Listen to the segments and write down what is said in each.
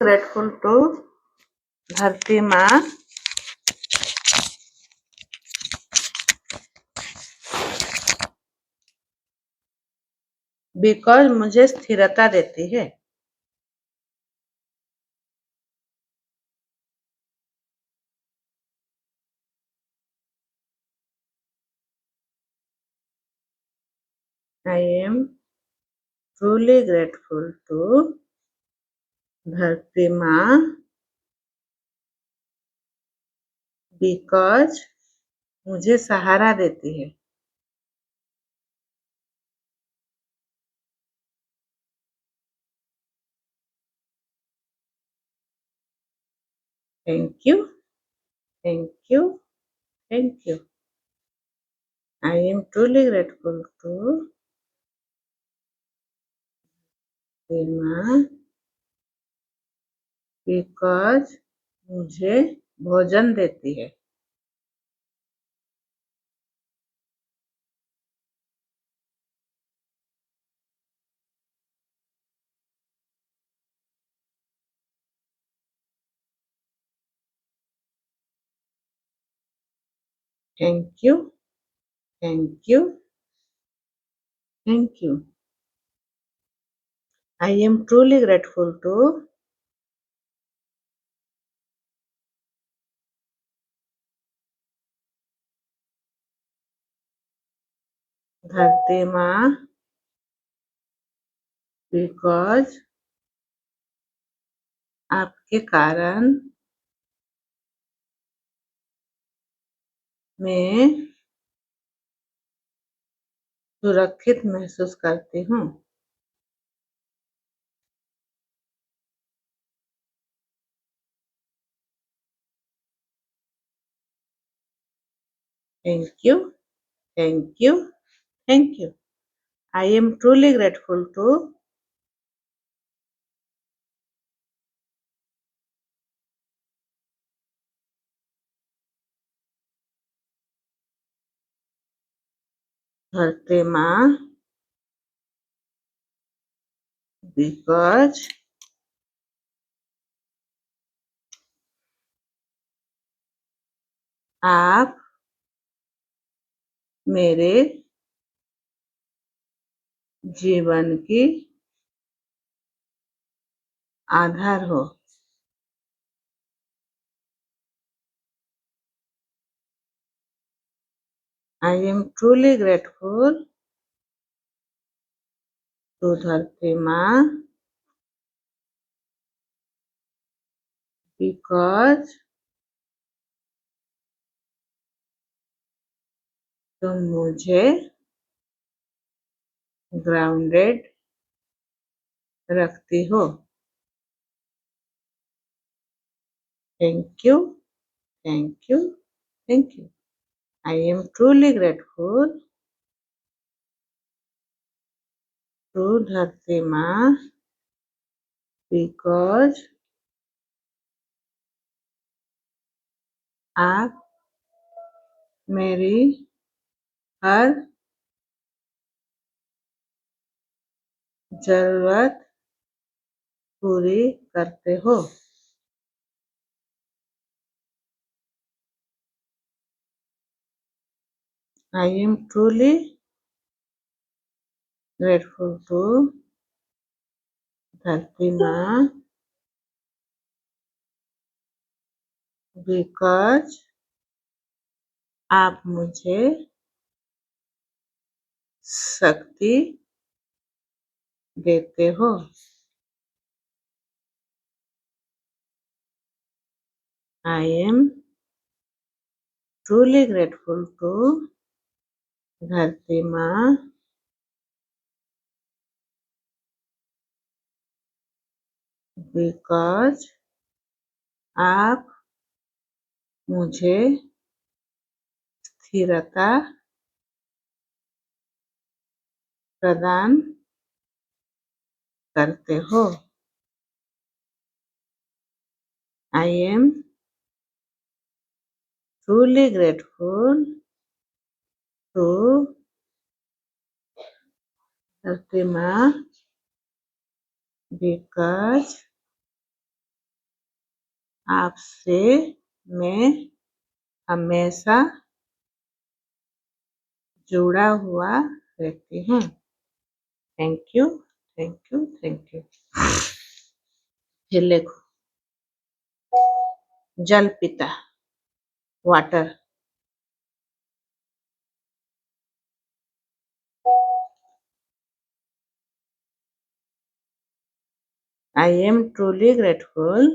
grateful to धरती माँ because मुझे स्थिरता देती है। I am truly grateful to धरती माँ बिकॉज मुझे सहारा देती है। Thank you, thank you, thank you. I am truly grateful to माँ बिकॉज मुझे भोजन देती है। Thank you, thank you, thank you. I am truly grateful to धरती माँ बिकॉज आपके कारण मैं सुरक्षित महसूस करती हूँ। Thank you, thank you, thank you. I am truly grateful to धरती माँ बिकॉज आप मेरे जीवन की आधार हो। I am truly grateful to धरती माँ बिकॉज तुम मुझे ग्राउंडेड रखती हो। Thank you, thank you, thank you. I am truly grateful to धरती माँ बिकॉज आप मेरी हर जरूरत पूरी करते हो। I am truly grateful to धरती माँ बिकॉज आप मुझे शक्ति देते हो। I am truly grateful to धरती माँ बिकॉज आप मुझे स्थिरता प्रदान करते हो। I am truly grateful to धरती माँ बिकॉज आपसे मैं हमेशा जुड़ा हुआ रहती हूँ। Thank you, thank you, thank you. फिर लिखो जल पिता water. I am truly grateful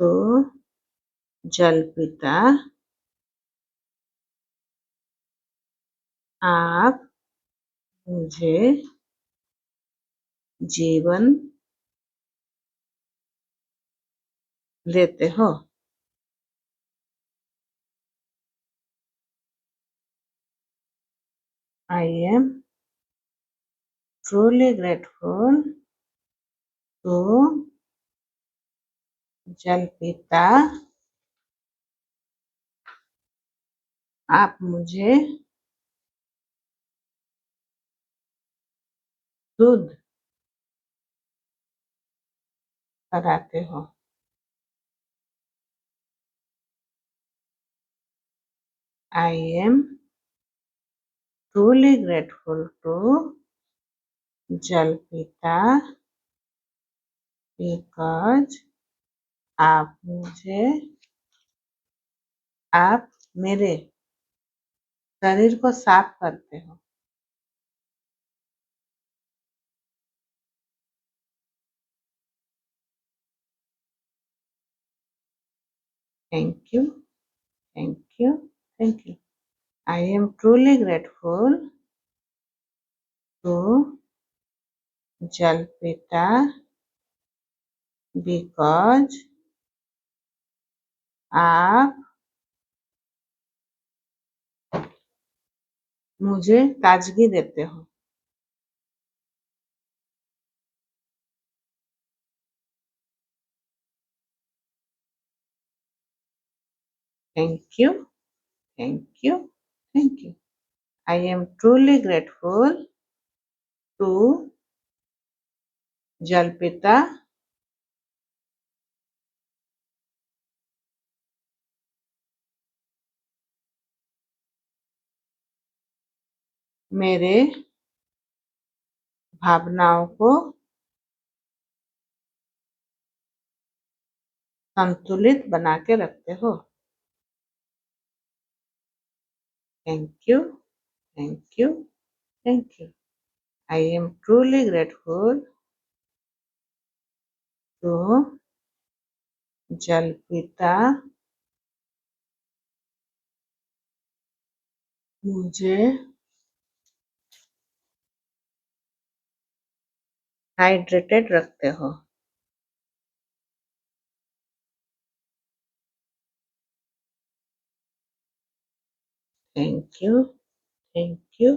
to जल पिता। आप मुझे जीवन देते हो। I am truly grateful to जल पिता। आप मुझे दूध कराते हो। I am truly grateful to जल पिता बिकॉज आप मेरे शरीर को साफ करते हो। Thank you, thank you, thank you. I am truly grateful to जल पिता बिकॉज आप मुझे ताजगी देते हो। Thank you, thank you, thank you. I am truly grateful to जल पिता मेरे भावनाओं को संतुलित बना के रखते हो। Thank you, thank you, thank you. I am truly grateful to जल पिता मुझे हाइड्रेटेड रखते हो। Thank you, thank you,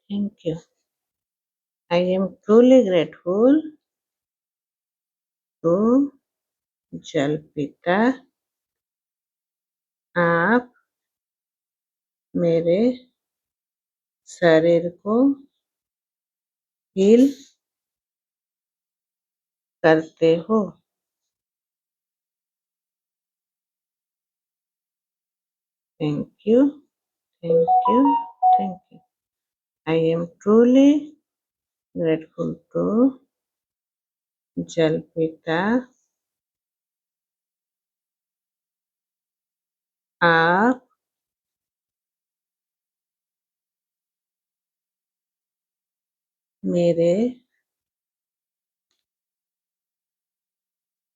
thank you. I am truly grateful to जल पिता। आप मेरे शरीर को हील करते हो। Thank you, thank you, thank you. I am truly grateful to जल पिता। आप मेरे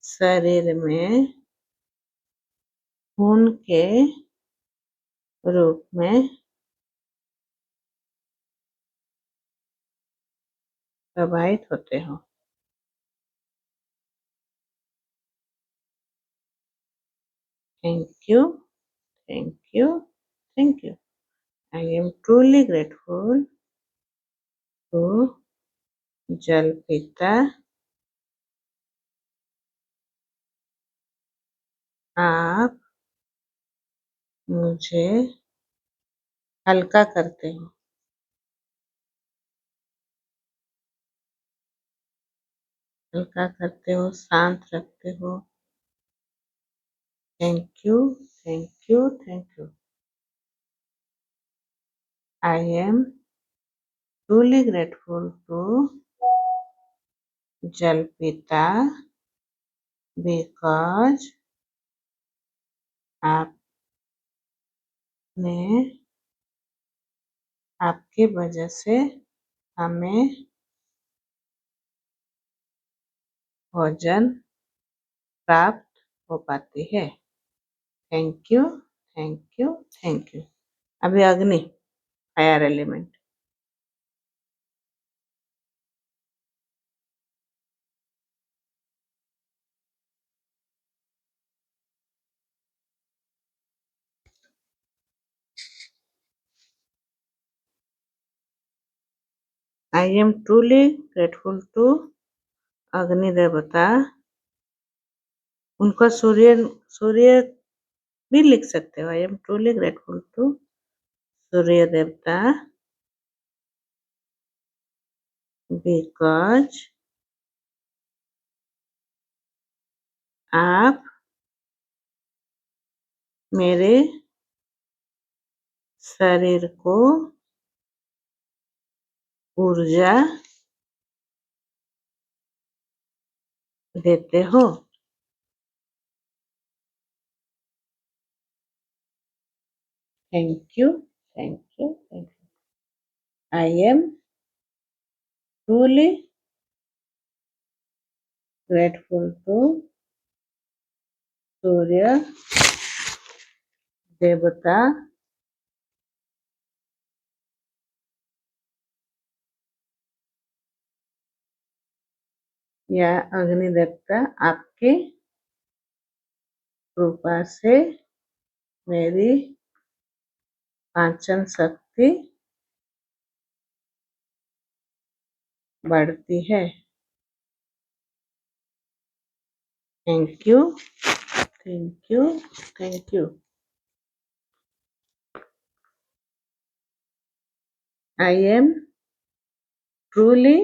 शरीर में खून के रूप में प्रवाहित होते हो। Thank you, thank you, thank you. I am truly grateful to जल पिता। आप मुझे हल्का करते हो। हल्का करते हो, शांत रखते हो। Thank you, thank you, thank you. I M truly grateful to जलपिता because आपकी वजह से हमें भोजन प्राप्त हो पाती है। Thank you, thank you, thank you. अभी Agni, fire element. I am truly grateful to Agni devta. उनका सूर्य सूर्य भी लिख सकते हो। I am truly grateful to Surya devta because आप मेरे शरीर को ऊर्जा देते हो। Thank you, thank you, thank you. I am truly grateful to Surya devta या अग्नि देवता आपके कृपा से मेरी पाचन शक्ति बढ़ती है। Thank you, thank you, thank you. I am truly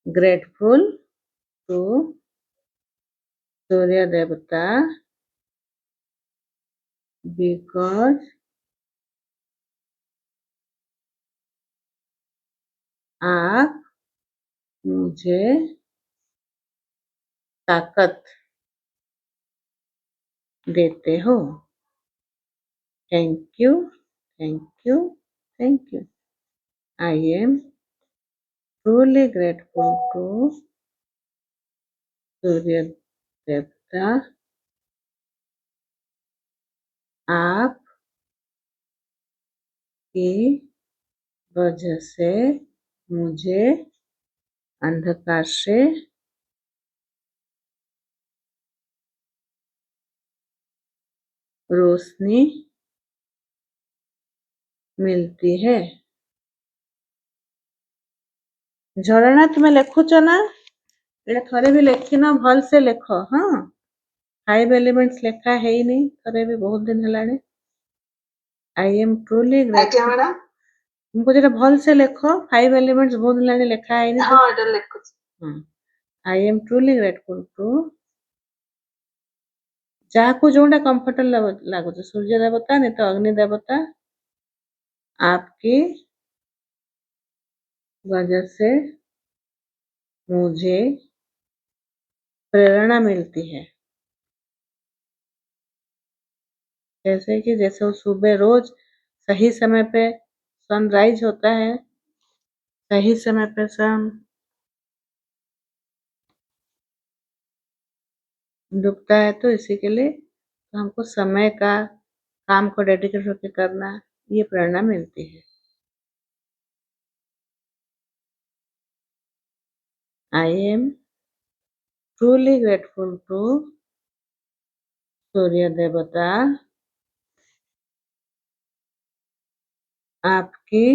grateful to Surya devta because आप मुझे ताकत देते हो। Thank you, thank you, thank you. I am truly grateful to Surya devta. आप की वजह से मुझे अंधकार से रोशनी मिलती है। झरना तुम्हें लेखुच ना, एटा थरे भी लेखिन, भल से लेख। हाँ, 5 एलिमेंट्स लेखा है ही नहीं थरे भी, बहुत दिन हेलानी। I am truly grateful. तुमको जेटा भल से लेख, 5 एलिमेंट्स बहुत दिन हेलानी लेखा है नहीं। हाँ, एटा लेखुच। I am truly grateful to ଯାହାକୁ ଯୋଉଟା କମ୍ଫର୍ଟେବଲ ଲାଗୁଛି, सूर्य देवता नहीं तो अग्नि देवता आपकी वजह से मुझे प्रेरणा मिलती है। जैसे कि जैसे वो सुबह रोज सही समय पे सनराइज होता है, सही समय पे सन डूबता है, तो इसी के लिए तो हमको समय का काम को डेडिकेट होकर करना, ये प्रेरणा मिलती है। I am truly grateful to Surya devta आपकी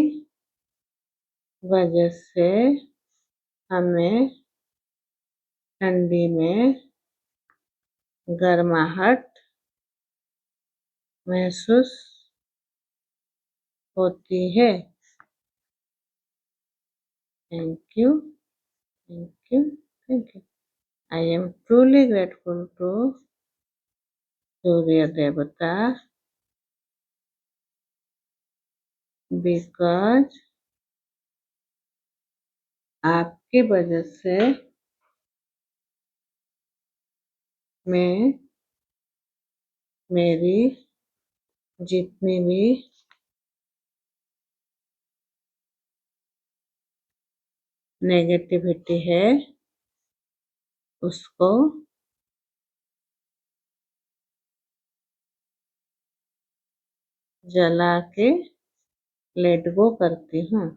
वजह से हमें ठंडी में गर्माहट महसूस होती है। Thank you, thank you, Thank you. I am truly grateful to Surya Devata because आपकी वजह से मैं मेरी जितनी भी नेगेटिविटी है उसको जला के लेट गो करती हूँ।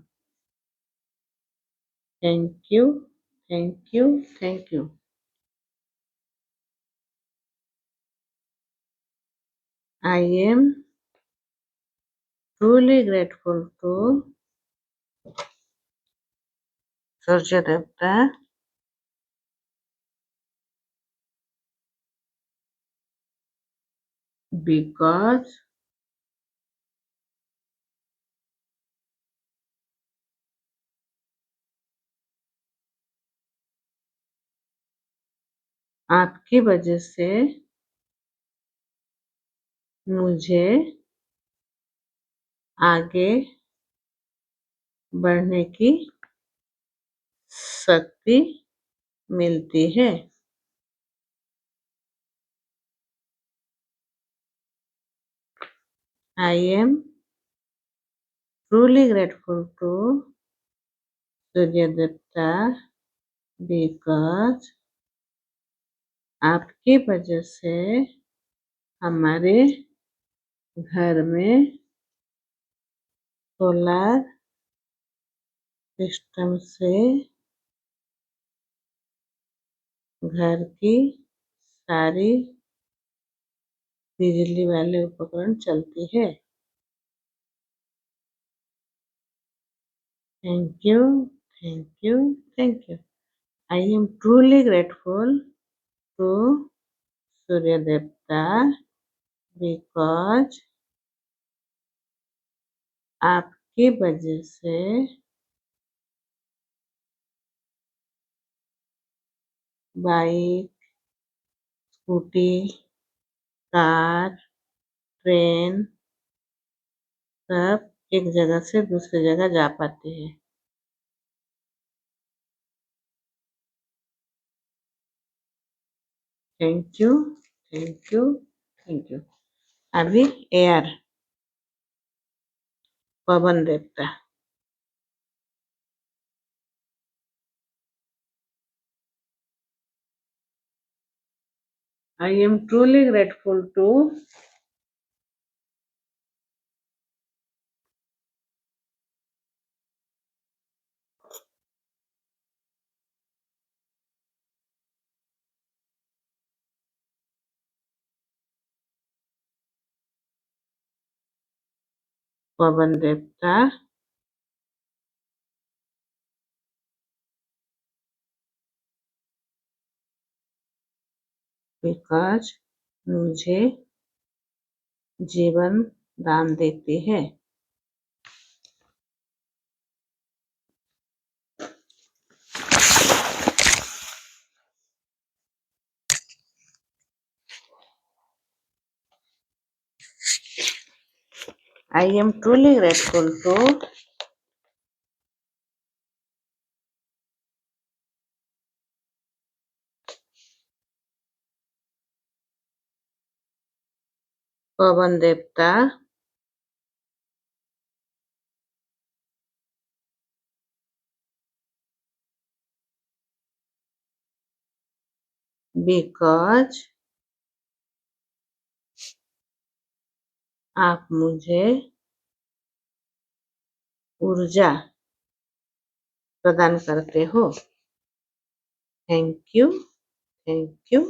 Thank you, thank you, thank you. I am truly grateful to Surya Devata because आपकी वजह से मुझे आगे बढ़ने की शक्ति मिलती है। I am truly grateful to Surya Devata because आपकी वजह से हमारे घर में सोलर सिस्टम से घर की सारी बिजली वाले उपकरण चलती है। Thank you, thank you, thank you. I am truly grateful to Surya Devata because आपकी वजह से बाइक, स्कूटी, कार, ट्रेन सब एक जगह से दूसरी जगह जा पाते हैं। Thank you, thank you, thank you. अभी एयर पवन देवता। I am truly grateful to पवन देवता because मुझे जीवन दान देती है। I am truly grateful to पवन देवता because आप मुझे ऊर्जा प्रदान करते हो। Thank you, thank you,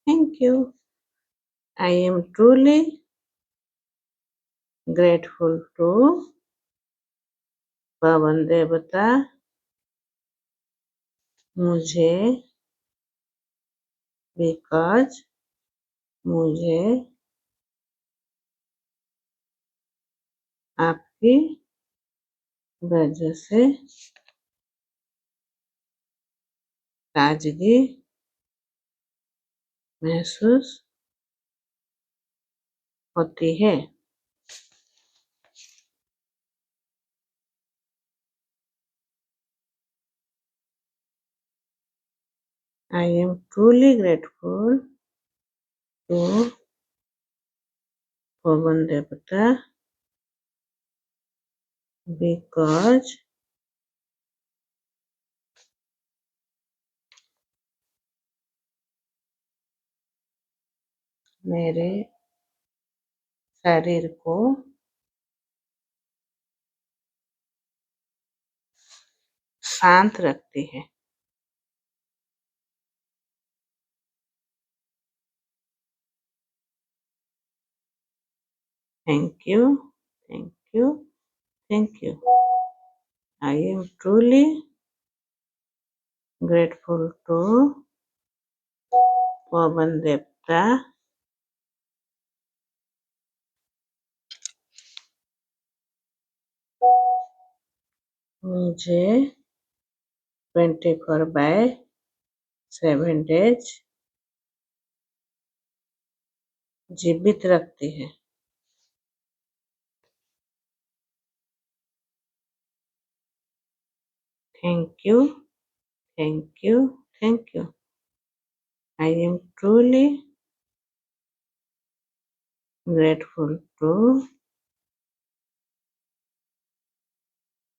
thank you. I am truly grateful to पवन देवता मुझे because मुझे आपकी वजह से ताजगी महसूस होती है। I am truly grateful to पवन देवता because मेरे शरीर को शांत रखती है। Thank you, thank you, thank you. I am truly grateful to पवन देवता मुझे 24/7 डेज जीवित रखती है। Thank you, thank you, thank you. I am truly grateful to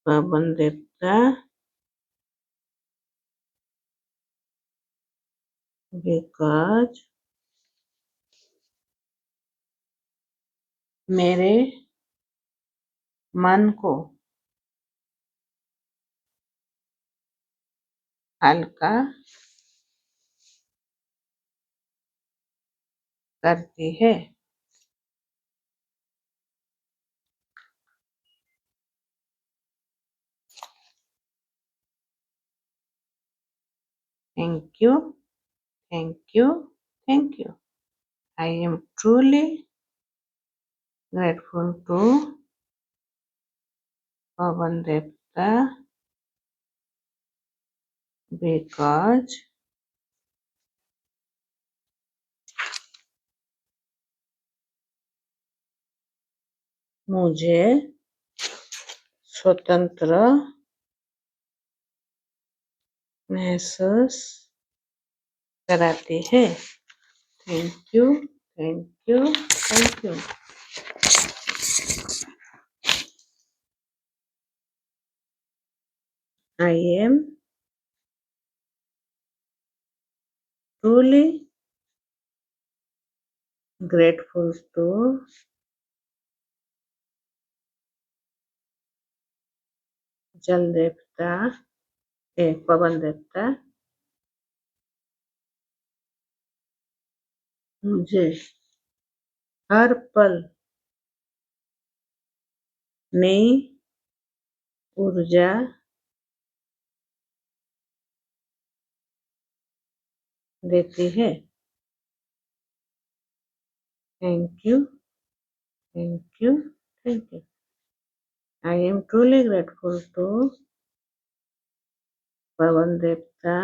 पवन देवता because मेरे मन को हल्का करती है। Thank you, thank you, thank you. I am truly grateful to पवन देवता because मुझे स्वतंत्र महसूस कराती है। Thank you, thank you, thank you. I am truly grateful to जल देवता पवन देवता मुझे हर पल नई ऊर्जा देती है। Thank you, thank you, thank you. I am truly grateful to पवन देवता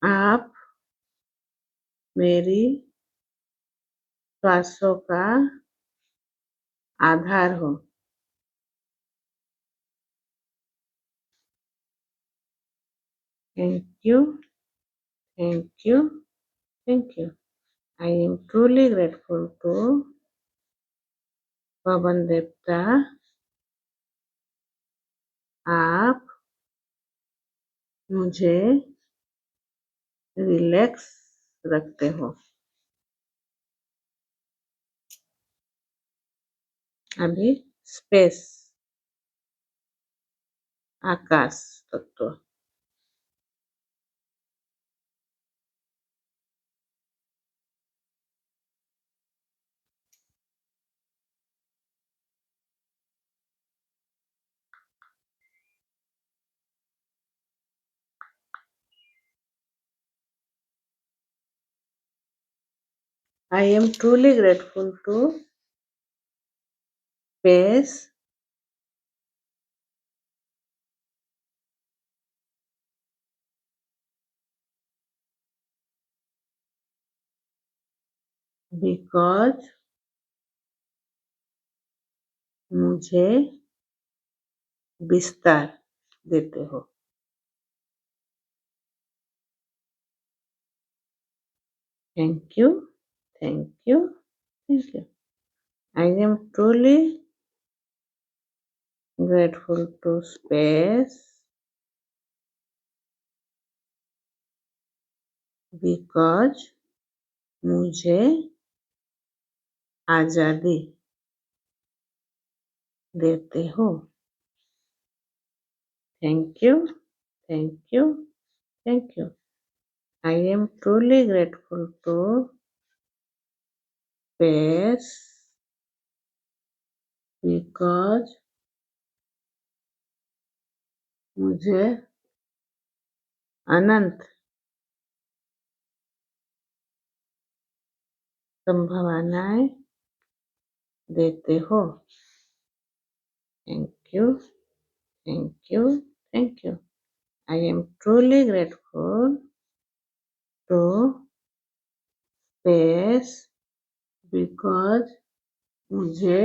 आप मेरी श्वासों का आधार हो। Thank you, thank you, thank you. I am truly grateful to पवन देवता आप मुझे रिलैक्स रखते हो। अभी स्पेस आकाश तत्व। I am truly grateful to space because मुझे विस्तार देते हो। Thank you, thank you, thank you. I am truly grateful to space because मुझे आज़ादी देते हो। Thank you, thank you, thank you. I am truly grateful to space because मुझे अनंत संभावनाएं देते हो। Thank you, thank you, thank you. I am truly grateful to space because मुझे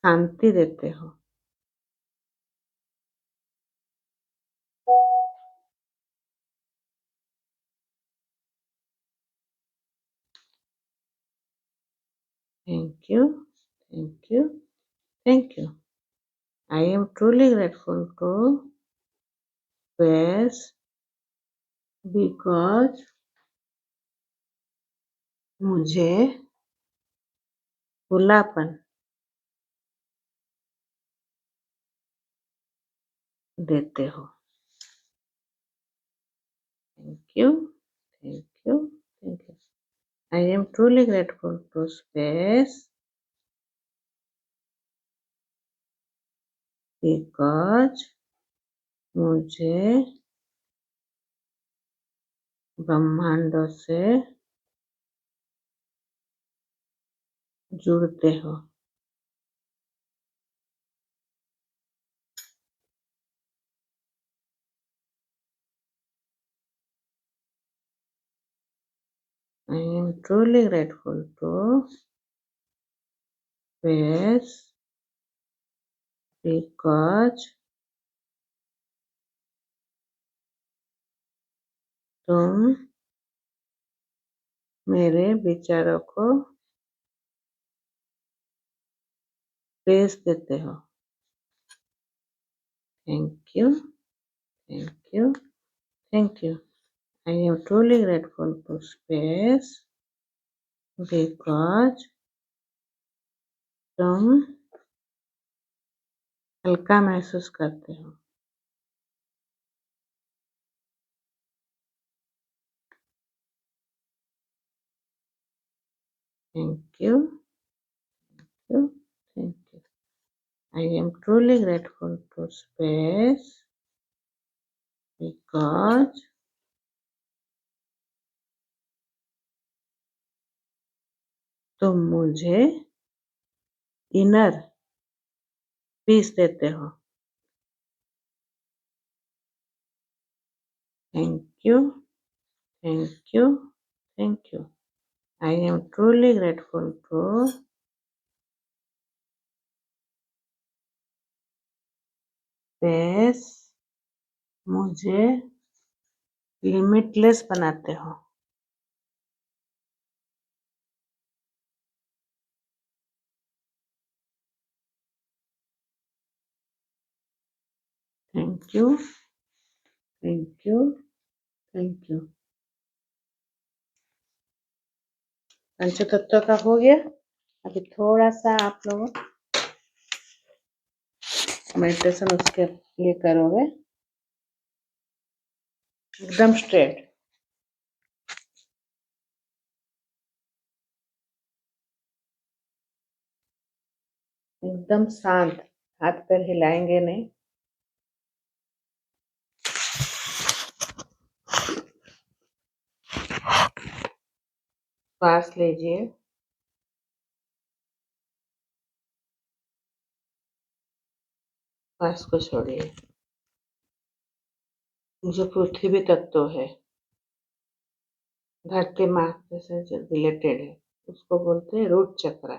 शांति देते हो। Thank you, thank you, thank you. I am truly grateful to space because मुझे खुलापन देते हो। Thank you, thank you, thank you. I am truly grateful to space because मुझे ब्रह्मांडों से जुड़ते हो। I am truly grateful to space because तुम मेरे विचारों को स्पेस देते हो। Thank you, thank you, thank you. I am truly grateful to space because तुम हल्का महसूस करते हो। Thank you, thank you, thank you. I am truly grateful to space because तुम मुझे इनर पीस देते हो। Thank you, thank you, thank you. I am truly grateful to space मुझे लिमिटलेस बनाते हो। Thank you, thank you, thank you. पंचतत्व का हो गया। अभी थोड़ा सा आप लोग मेडिटेशन उसके लिए करोगे एकदम स्ट्रेट। एकदम शांत, हाथ पैर हिलाएंगे नहीं। श्वास लीजिए, श्वास को छोड़िए। जो पृथ्वी तत्व है धरती माँ से जो रिलेटेड है उसको बोलते हैं रूट चक्रा।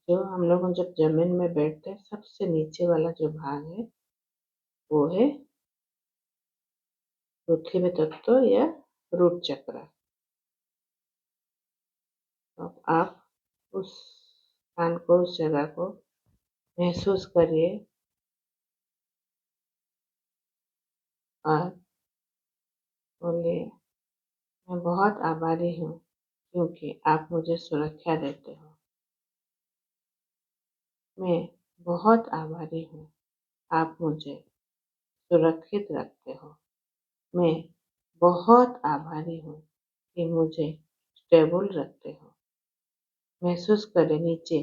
जो हम लोग जब जमीन में बैठते हैं सबसे नीचे वाला जो भाग है वो है पृथ्वी तत्व या रूट चक्रा। अब आप उस स्थान को, उस जगह को महसूस करिए और बोलिए, मैं बहुत आभारी हूँ क्योंकि आप मुझे सुरक्षा देते हो। मैं बहुत आभारी हूँ, आप मुझे सुरक्षित रखते हो। मैं बहुत आभारी हूँ कि मुझे स्टेबल रखते हो। महसूस करें नीचे,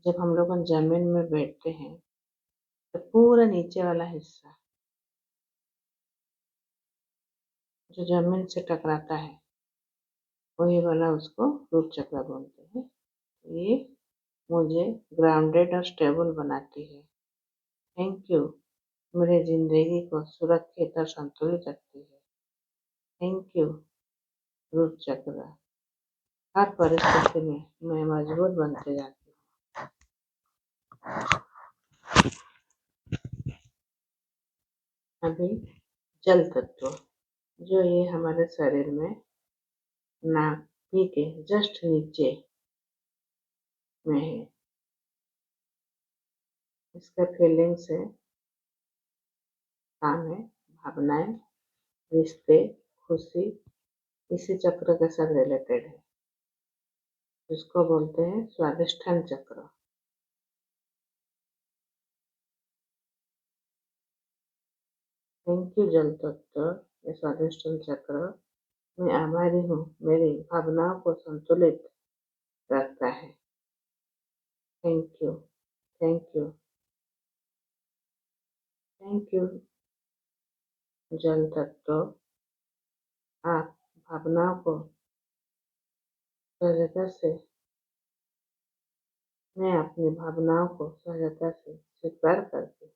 जब हम लोग जमीन में बैठते हैं तो पूरा नीचे वाला हिस्सा जो जमीन से टकराता है वही वाला उसको रूट चक्र बोलते हैं। ये मुझे ग्राउंडेड और स्टेबल बनाती है। थैंक यू, मेरे जिंदगी को सुरक्षित और संतुलित रखती है। थैंक यू रूट चक्र। हर परिस्थिति में मैं मजबूत बनते जाती हूँ। अभी जल तत्व, जो ये हमारे शरीर में नाभि के जस्ट नीचे में है। इसका फीलिंग्स है, काम है, भावनाएं, रिश्ते, खुशी इसी चक्र के साथ रिलेटेड है, जिसको बोलते हैं स्वादिष्ठान चक्र। थैंक यू जल तत्व या स्वादिष्ठान चक्र। मैं आभारी हूँ, मेरी भावनाओं को संतुलित रखता है। Thank you, thank you, thank you जल तत्व। आप भावनाओं को सहजता से, मैं अपनी भावनाओं को सहजता से स्वीकार करती हूँ।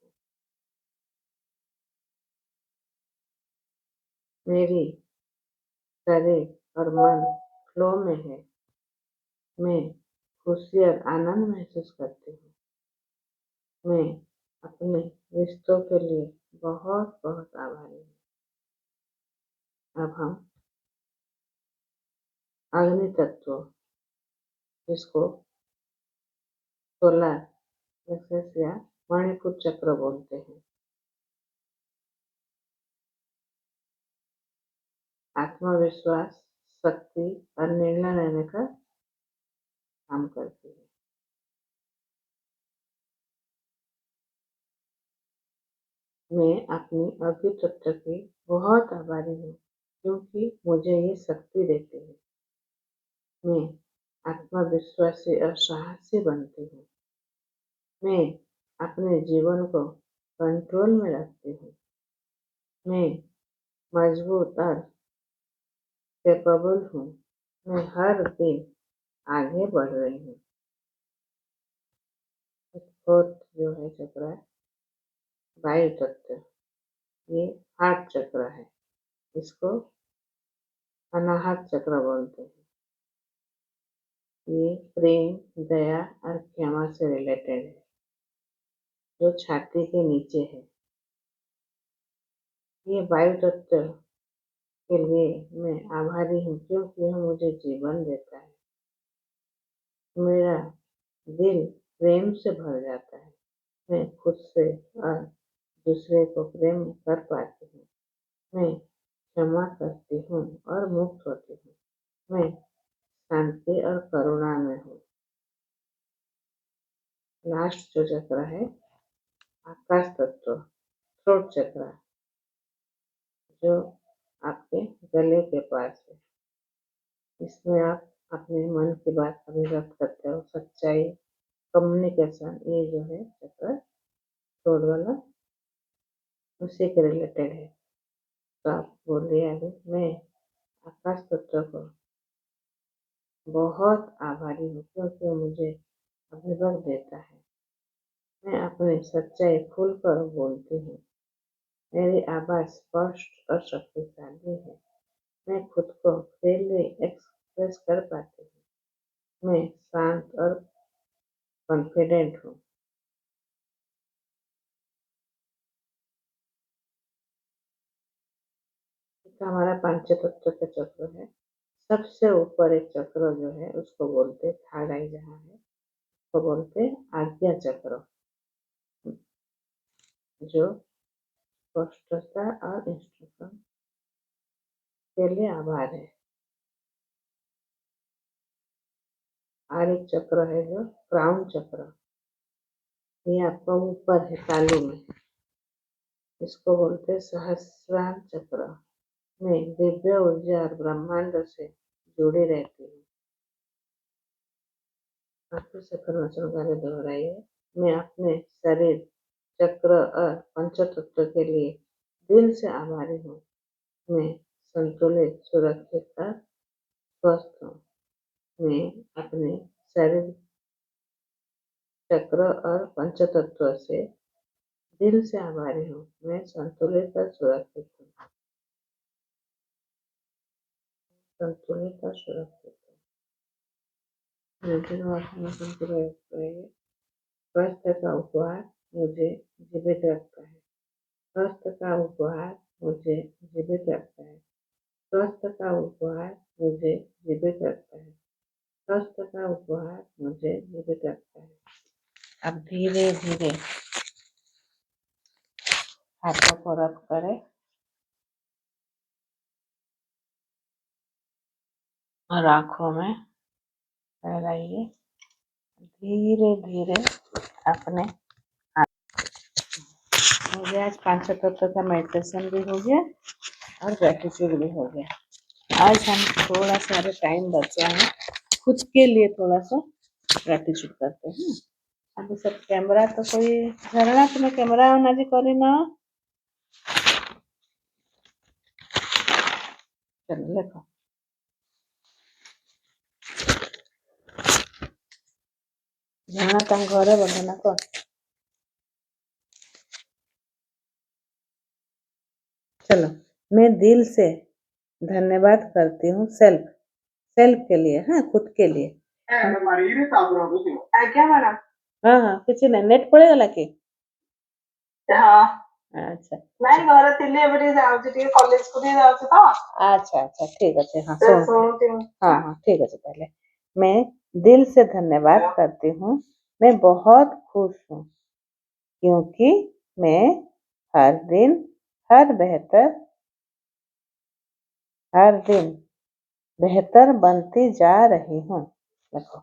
मेरी शरीर और मन फ्लो में है। मैं खुशी और आनंद महसूस करती हूँ। मैं अपने रिश्तों के लिए बहुत बहुत आभारी हूँ। अब हम अग्नि तत्व, जिसको सोलर प्लेक्सस या मणिपुर चक्र बोलते हैं, आत्मविश्वास, शक्ति और निर्णय लेने का काम करती है। मैं अपनी अग्नि तत्व की बहुत आभारी हूँ क्योंकि मुझे ये शक्ति देती है। मैं आत्मविश्वासी और साहसी बनती हूँ। मैं अपने जीवन को कंट्रोल में रखती हूँ। मैं मजबूत और कैपेबल हूँ। मैं हर दिन आगे बढ़ रही हूँ। फोर्थ जो है चक्र है वायु तत्व, ये हार्ट चक्र है। इसको अनाहत चक्र बोलते हैं। ये प्रेम, दया और क्षमा से रिलेटेड है, जो छाती के नीचे है। ये वायु तत्व के लिए मैं आभारी हूँ क्योंकि यह मुझे जीवन देता है। मेरा दिल प्रेम से भर जाता है। मैं खुद से और दूसरे को प्रेम कर पाती हूँ। मैं क्षमा करती हूँ और मुक्त होती हूँ। मैं शांति और करुणा में हूँ। लास्ट जो चक्र है आकाश तत्व, थ्रोट चक्र, जो आपके गले के पास है। इसमें आप अपने मन की बात अभिव्यक्त करते हो। सच्चाई, कम्युनिकेशन, ये जो है चक्र थ्रोट वाला उसी के रिलेटेड है। तो आप बोलिए अभी, मैं आकाश तत्व को बहुत आभारी हूँ क्योंकि वो मुझे अभिव्यक्त देता है। मैं अपनी सच्चाई खुलकर बोलती हूँ। मेरी आवाज़ स्पष्ट और शक्तिशाली है। मैं खुद को फ्रीली एक्सप्रेस कर पाती हूँ। मैं शांत और कॉन्फिडेंट हूँ। तो हमारा पंचतत्व का चक्र है। सबसे ऊपर एक चक्र जो है उसको बोलते थर्ड आई जहाँ है उसको बोलते आज्ञा चक्र, जो स्पष्टता और इंस्ट्रक्शन के लिए आभार है। और एक चक्र है जो क्राउन चक्र, ये आपका ऊपर है तालू में, इसको बोलते सहस्रार चक्र। मैं दिव्य ऊर्जा और ब्रह्मांड से जुड़ी रहती हूँ। आपके चक्र कार्य दोहराइए। मैं अपने शरीर चक्र और पंचतत्व के लिए दिल से आभारी हूँ। मैं संतुलित, सुरक्षित और स्वस्थ हूँ। मैं अपने शरीर चक्र और पंचतत्व से दिल से आभारी हूँ। मैं संतुलित और सुरक्षित हूँ। संतुलित और सुरक्षित हूँ। संतुलित रहिए। स्वास्थ्य का उपहार मुझे जीवित रखता है। स्वास्थ्य का उपहार मुझे जीवित रखता है। स्वास्थ्य का उपहार मुझे जीवित रखता है। स्वास्थ्य का उपहार मुझे जीवित रखता है। अब धीरे धीरे हाथों को रब करें और आंखों में फैलाइए। धीरे धीरे अपने मुझे आज पांच तत्व का मेडिटेशन भी हो गया और ग्रेटिट्यूड भी हो गया। आज हम थोड़ा सा टाइम बचा है खुद के लिए, थोड़ा सा ग्रेटिट्यूड करते हैं। अभी सब कैमरा तो कोई झरना तुम्हें कैमरा होना जी करी ना। चलो देखो झरना तुम घरे बोलो ना कौन। चलो, मैं दिल से धन्यवाद करती हूँ सेल्फ सेल्फ के लिए, हाँ खुद के लिए। क्या मैडम? हाँ हाँ किसी ने नेट पड़ेगा कि हाँ अच्छा ନାଇଁ ଘରେ ଥିଲି ଏବେ ଟିକେ ଯାଉଛି ଟିକେ କଲେଜକୁ ଟିକେ ଯାଉଛି ତ अच्छा अच्छा ठीक है हाँ सुन हाँ हाँ ठीक है पहले मैं दिल से धन्यवाद करती हूँ। मैं बहुत खुश हूँ क्योंकि मैं हर दिन हर दिन बेहतर बनती जा रही हूँ। देखो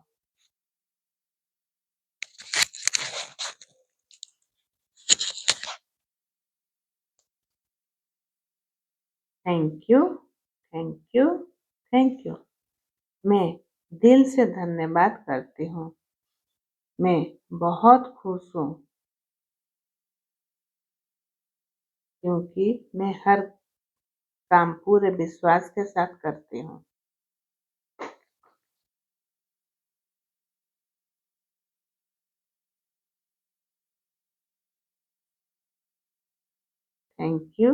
thank you thank you thank you. मैं दिल से धन्यवाद करती हूँ। मैं बहुत खुश हूँ क्योंकि मैं हर काम पूरे विश्वास के साथ करती हूँ। Thank you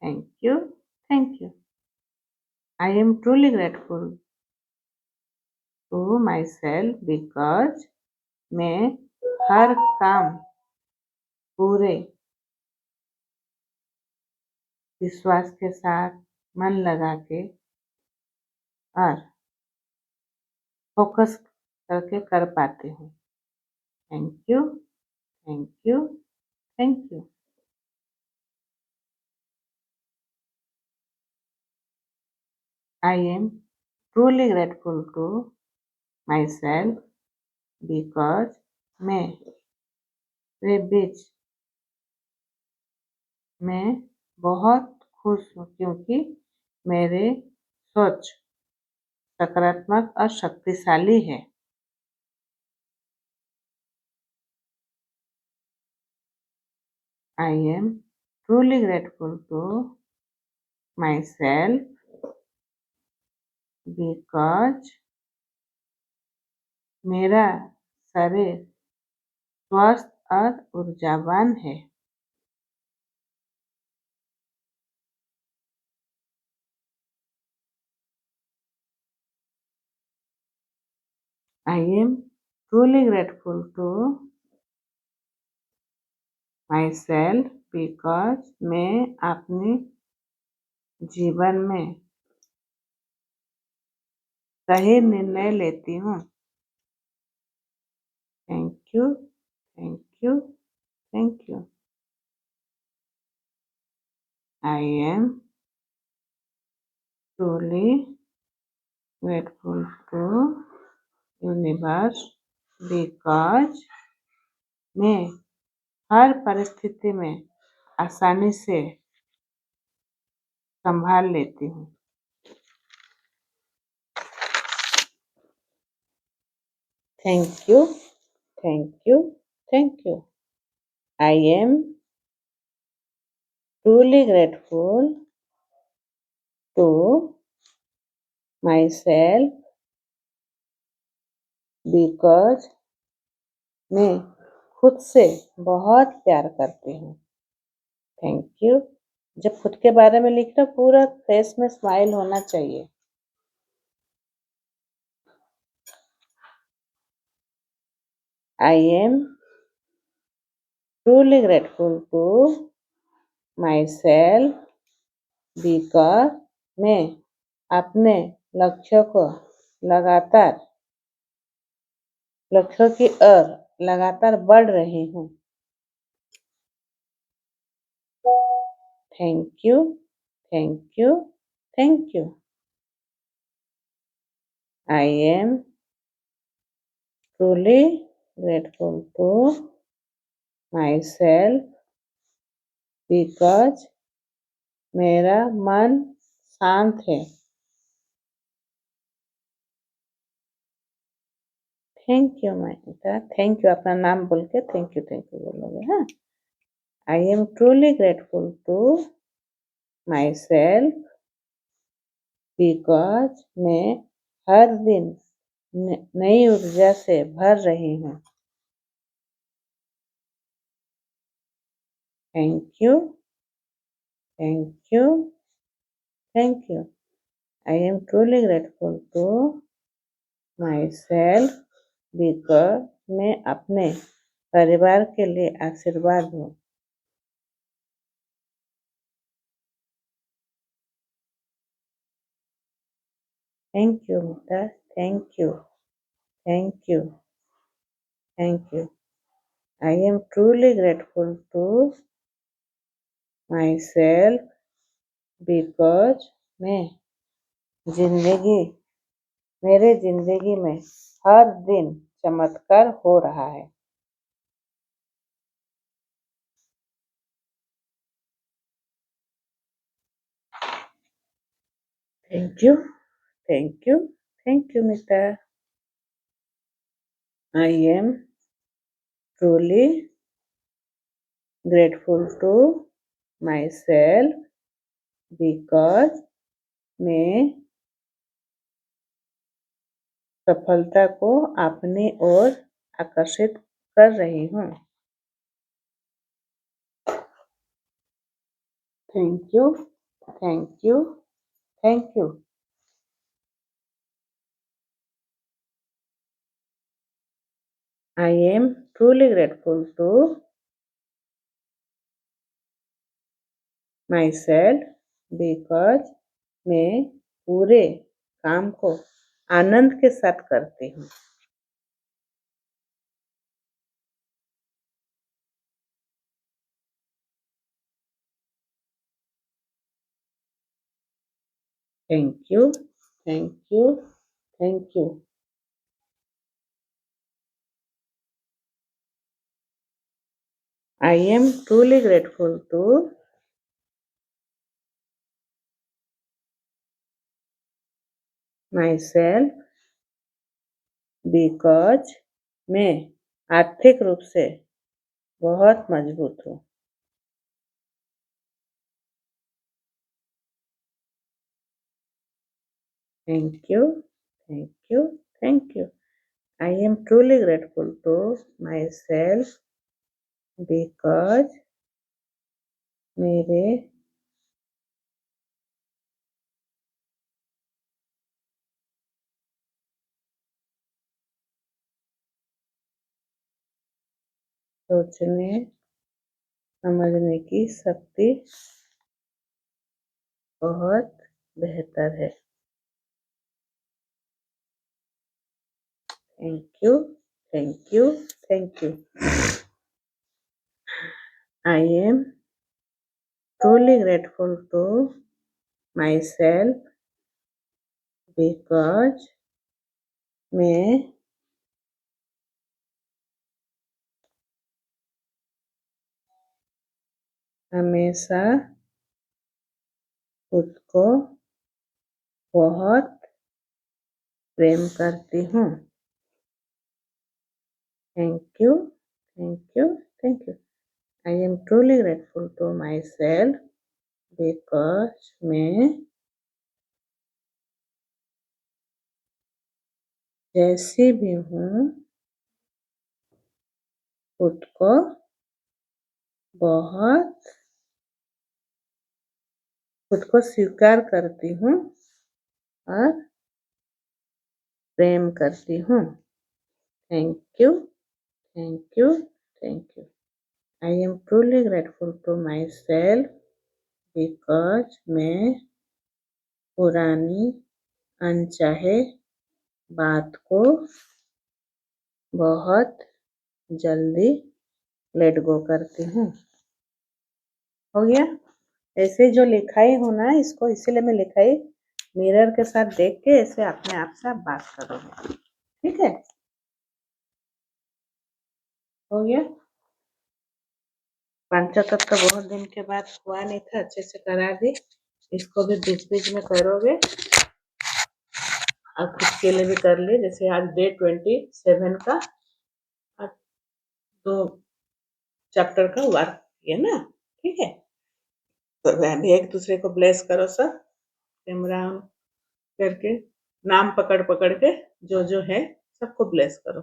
thank you thank you. I am truly grateful to myself because मैं हर काम पूरे विश्वास के साथ मन लगा के और फोकस करके कर पाती हूँ। Thank you thank you thank you. I am truly grateful to myself because मेरे बीच मैं बहुत खुश हूँ क्योंकि मेरे सोच सकारात्मक और शक्तिशाली है। I am truly grateful to myself because मेरा शरीर स्वस्थ और ऊर्जावान है। I am truly grateful to myself because मैं अपने जीवन में सही निर्णय लेती हूँ। Thank you, thank you, thank you. I am truly grateful to universe because मैं हर परिस्थिति में आसानी से संभाल लेती हूँ। Thank you, thank you, thank you. I am truly grateful to myself because मैं खुद से बहुत प्यार करती हूँ। Thank you. जब खुद के बारे में लिख रहे हो पूरा फेस में स्माइल होना चाहिए। I am truly grateful to myself because मैं अपने लक्ष्यों की ओर लगातार बढ़ रही हूँ। Thank you, thank you, thank you. I am truly grateful to myself because मेरा मन शांत है। Thank you Manika, thank you अपना नाम बोल के थैंक यू बोलोगे। हाँ, I am truly grateful to myself because मैं हर दिन नई ऊर्जा से भर रही हूँ। Thank you, thank you, thank you. I am truly grateful to myself because मैं अपने परिवार के लिए आशीर्वाद हूँ। थैंक यू बेटा, thank you, thank you, thank you. I am truly grateful to myself because मेरे जिंदगी में हर दिन चमत्कार हो रहा है। Thank you, thank you, thank you मिता। I am truly grateful to myself because मैं सफलता को अपनी ओर आकर्षित कर रही हूँ। Thank you, thank you, thank you. I am truly grateful to myself because मैं पूरे काम को आनंद के साथ करती हूँ। Thank you, thank you, thank you. I am truly grateful to myself because मैं आर्थिक रूप से बहुत मजबूत हूँ। Thank you, thank you, thank you. I am truly grateful to myself because मेरे सोचने समझने की शक्ति बहुत बेहतर है। Thank you, thank you, thank you. I M truly grateful to myself because मैं हमेशा खुद को बहुत प्रेम करती हूँ। Thank you, thank you, thank you. I am truly grateful to myself because मैं जैसी भी हूँ खुद को बहुत खुद को स्वीकार करती हूँ और प्रेम करती हूँ। Thank you, thank you, thank you. I am truly grateful to myself because मैं पुरानी अनचाहे बात को बहुत जल्दी लेट गो करती हूँ। हो गया? ऐसे जो लिखाई हो ना, इसको इसीलिए मैं लिखाई मिरर के साथ देख के ऐसे अपने आप से आप बात करोगे। ठीक है? हो गया? पंचतत्व बहुत दिन के बाद हुआ नहीं था, अच्छे से करा दी। इसको भी बीच बीच में करोगे और खुद के लिए भी कर लिए। जैसे आज डे 27 का 2 चैप्टर का वर्क है ना। ठीक है, तो अभी एक दूसरे को ब्लेस करो सब, कैमरा ऑन करके नाम पकड़ पकड़ के जो जो है सबको ब्लेस करो।